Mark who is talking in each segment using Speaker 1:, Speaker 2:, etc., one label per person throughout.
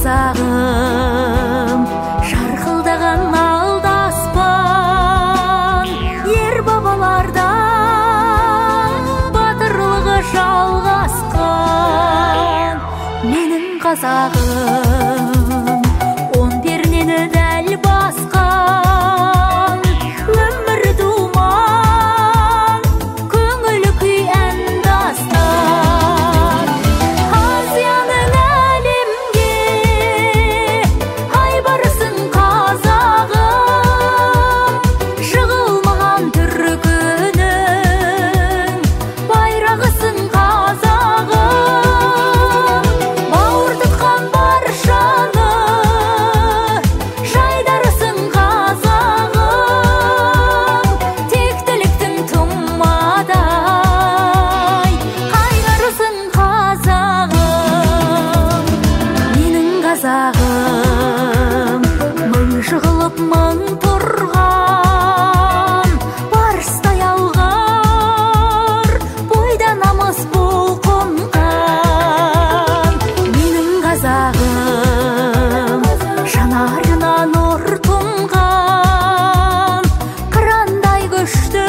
Speaker 1: қазағым, шарқылдаған алдаспан, ер бабалардан батырлығы жалғасқан. Менің қазағым, он пернені дәл басқан, өмір думан, көңіл күй ән дастан. Азияның әлемге ай барсын қазағым, жығылмаған түркінің байрағысын қазағым. Бауыр тұтқан баршаны жайдарысын қазағым, тектіліктің тұмадай қайнарысын қазағым. Менің қазағым, мың жығылып мың тұрған, барыстай алғыр бойда намыс бұлқынған. Менің қазағым, жанарына нұр тұнған, қырандай күшті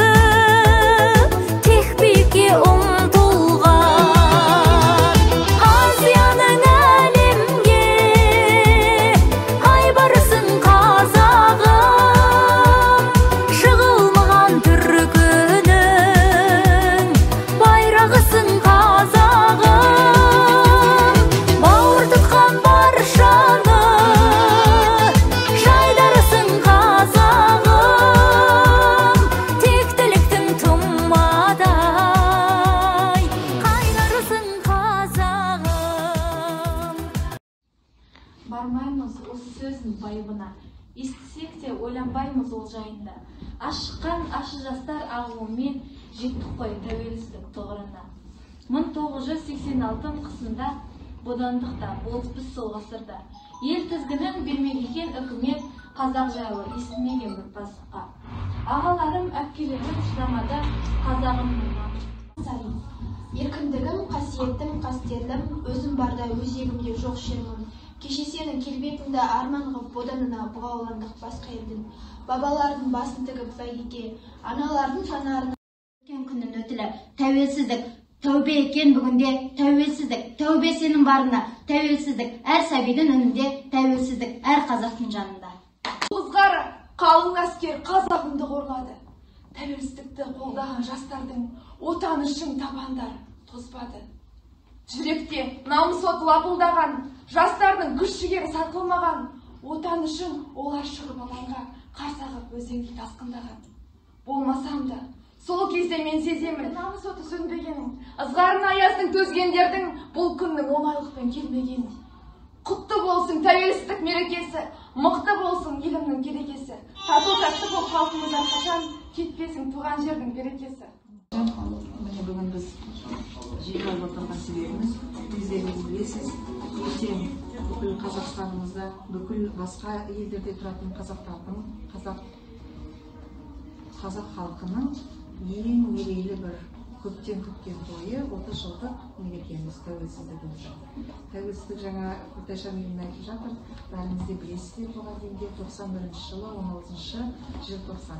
Speaker 1: тек биікке ұмтылған. Азияның әлемге ай барсын қазағым, жығылмаған түркінің байрағысын қазағым. Бауыр тұтқан баршаны жайдарысын қазағым, тектіліктің тұмадай қайнарысын қазағым.
Speaker 2: Бармаймыз осы сөздің байыбына, естісек те ойланбаймыз ол жайында. Ашыққан ашы жастар ағуымен жеттік қой тәуелсіздік тұғырына. 1986 қысында бодандықта болыс біз сол ғасырда. Ел тізгінін бермек екен үкімет, қазақ жайлы естімеген бір басыққа. Ағаларым, әпкелерім шыдамада қазағымның намысын.
Speaker 3: Еркіндігім, қасиеттім, қастерлім, өзім барда өзегімде жоқ шермін. Кеше сенің келбетіңді арман ғып боданына бұғауландық басқа елдің. Бабалардың басын тігіп бәйгеге, аналардың жанарына
Speaker 4: Өткен күннің өтілі тәуелсіздік, тәубе екен бүгінде тәуелсіздік, тәубе сенің барында тәуелсіздік, әр сәбидің үнінде тәуелсіздік, әр қазақтың жанында.
Speaker 5: Озғары қалың әскер қазағымды қорлады. Тәуелсіздікті қолдаған жастардың отан үшін табандар тозбады. Жүректе намыс от лапылдаған жастардың күш-жігері сатылмаған. Отан үшін олар шығып алаңға қарсағып өзенге тасқындаған. Болмасам да сол кезде мен сеземін, намыс оты сөнбегенін, ызғарын аяздың төзгендердің бұл күннің оңайлықпен келмегенін. Құтты болсын тәуелсіздік мерекесі, мықты болсын елімнің керекесі. Тату-тәтті бол халқымыз әрқашан, кетпесін туған жердің берекесі.
Speaker 6: Міне бүгін біз жиналып отырған себебіміз, өздеріңіз білесіз, ертең бүкіл Қазақстанымызда, бүкіл басқа елдерде тұратын қазақтардың, қазақ халқының ең мерейлі бір көптен күткен тойы 30 жылдық мерекеміз тәуелсіздігіміз. Тәуелсіздік жаңа Күлтайшан елін айтып жатыр, бәріңіз де білесіздер, бұған дейін 91 жылы 16 желтоқсан.